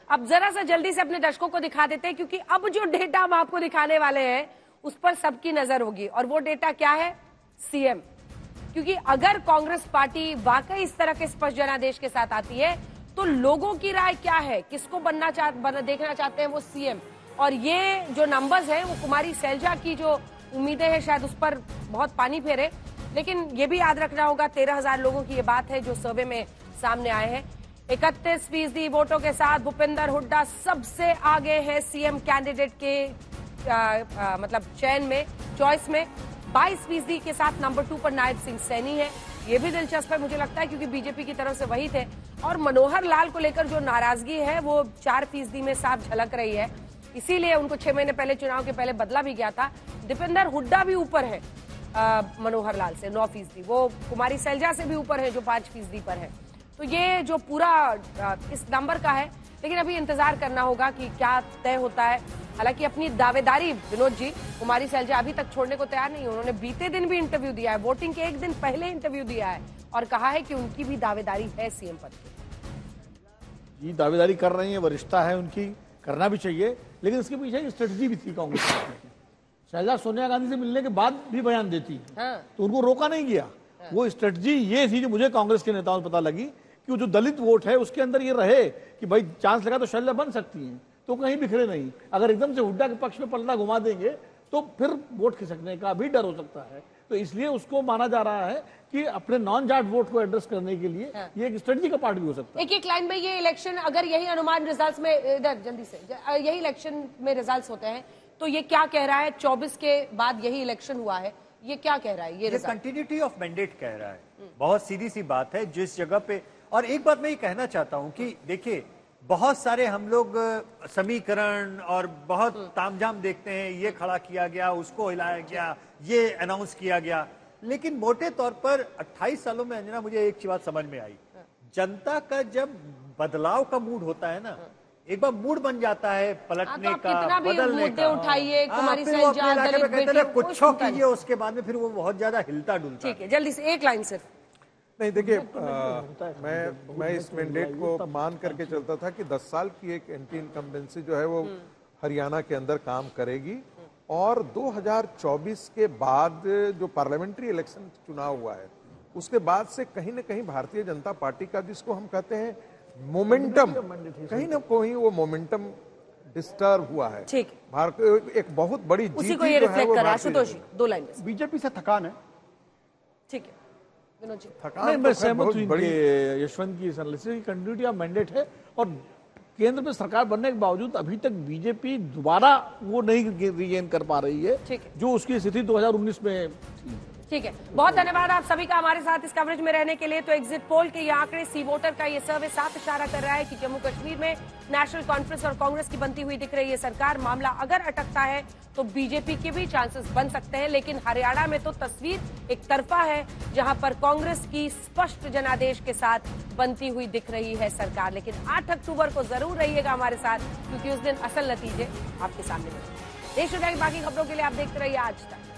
अब जरा सा जल्दी से अपने दर्शकों को दिखा देते हैं, क्योंकि अब जो डेटा हम आपको दिखाने वाले हैं उस पर सबकी नजर होगी। और वो डेटा क्या है? सीएम। क्योंकि अगर कांग्रेस पार्टी वाकई इस तरह के स्पष्ट जनादेश के साथ आती है तो लोगों की राय क्या है, किसको देखना चाहते हैं वो सीएम। और ये जो नंबर्स हैं वो कुमारी सैलजा की जो उम्मीदें हैं शायद उस पर बहुत पानी फेरे। लेकिन ये भी याद रखना होगा 13,000 लोगों की ये बात है जो सर्वे में सामने आए हैं। 31% वोटों के साथ भूपेंद्र हुड्डा सबसे आगे है सीएम कैंडिडेट के मतलब चयन में, चॉइस में। 22% के साथ नंबर 2 पर नायब सिंह सैनी है। ये भी दिलचस्प है मुझे लगता है, क्योंकि बीजेपी की तरफ से वही थे। और मनोहर लाल को लेकर जो नाराजगी है वो 4% में साफ झलक रही है, इसीलिए उनको 6 महीने पहले चुनाव के पहले बदला भी गया था। दीपेंद्र हुड्डा भी ऊपर है मनोहर लाल से 9%, वो कुमारी सैलजा से भी ऊपर है जो 5% पर है। तो ये जो पूरा इस नंबर का है, लेकिन अभी इंतजार करना होगा कि क्या तय होता है। हालांकि अपनी दावेदारी विनोद जी, कुमारी सैलजा अभी तक छोड़ने को तैयार नहीं। उन्होंने बीते दिन भी इंटरव्यू दिया है, वोटिंग के एक दिन पहले इंटरव्यू दिया है और कहा है कि उनकी भी दावेदारी है सीएम पद की। ये दावेदारी कर रही है, वरिष्ठता है उनकी, करना भी चाहिए। लेकिन इसके पीछे एक स्ट्रेटजी भी थी कांग्रेस की। सैलजा सोनिया गांधी से मिलने के बाद भी बयान देती, तो उनको रोका नहीं गया। वो स्ट्रेटजी ये थी जो मुझे कांग्रेस के नेताओं से पता लगी कि वो जो दलित वोट है उसके अंदर ये रहे कि भाई चांस लगा तो सैलजा बन सकती हैं, तो कहीं बिखरे नहीं। अगर एकदम से हुड्डा के पक्ष में पलड़ा घुमा देंगे तो फिर वोट खिसकने का भी डर हो सकता है। तो इसलिए उसको माना जा रहा है कि अपने नॉन जाट वोट को एड्रेस करने के लिए ये एक स्ट्रेटजी का पार्ट भी हो सकता है। एक लाइन में ये इलेक्शन, अगर यही अनुमान रिजल्ट्स में इधर जल्दी से यही इलेक्शन में रिजल्ट्स होते हैं तो ये क्या कह रहा है? 24 के बाद यही इलेक्शन हुआ है, ये क्या कह रहा है? ये कंटिन्यूटी ऑफ मैंडेट कह रहा है। बहुत सीधी सी बात है जिस जगह पे। और एक बात मैं ये कहना चाहता हूं कि देखिए, बहुत सारे हम लोग समीकरण और बहुत तामझाम देखते हैं, ये खड़ा किया गया, उसको हिलाया गया, ये अनाउंस किया गया। लेकिन मोटे तौर पर 28 सालों में अंजना मुझे एक बात समझ में आई, जनता का जब बदलाव का मूड होता है ना, एक बार मूड बन जाता है पलटने का, बदलने का। उठाइए कुमारी सैलजा कुछ कीजिए, उसके बाद में फिर वो बहुत ज्यादा हिलता डुलता। ठीक है, जल्दी से एक लाइन सिर्फ। नहीं देखिए, मैं इस मैंडेट को मान करके चलता था कि 10 साल की एक एंटी इनकम्बेंसी जो है वो हरियाणा के अंदर काम करेगी। और 2024 के बाद जो पार्लियामेंट्री इलेक्शन चुनाव हुआ है उसके बाद से कहीं ना कहीं भारतीय जनता पार्टी का, जिसको हम कहते हैं मोमेंटम, कहीं ना कहीं वो मोमेंटम डिस्टर्ब हुआ है। ठीक, भारत एक बहुत बड़ी जीत उसी को ये रिफ्लेक्ट कर रहा है। आशुतोष जी, 2 लाइन। बीजेपी से थकान है। ठीक है विनोद जी। थकान मैं सहमत हूं बड़ी यशवंत की एनालिसिस की। कंटिन्यूटी ऑफ मैंडेट है और केंद्र में सरकार बनने के बावजूद अभी तक बीजेपी दोबारा वो नहीं रीगेन कर पा रही है जो उसकी स्थिति 2019 में थी। ठीक है, बहुत धन्यवाद आप सभी का हमारे साथ इस कवरेज में रहने के लिए। तो एग्जिट पोल के ये आंकड़े, सी वोटर का ये सर्वे साफ इशारा कर रहा है कि जम्मू कश्मीर में नेशनल कॉन्फ्रेंस और कांग्रेस की बनती हुई दिख रही है सरकार। मामला अगर अटकता है तो बीजेपी के भी चांसेस बन सकते हैं। लेकिन हरियाणा में तो तस्वीर एक तरफा है, जहां पर कांग्रेस की स्पष्ट जनादेश के साथ बनती हुई दिख रही है सरकार। लेकिन 8 अक्टूबर को जरूर रहिएगा हमारे साथ, क्योंकि उस दिन असल नतीजे आपके सामने होंगे। देश दुनिया की बाकी खबरों के लिए आप देखते रहिए आज तक।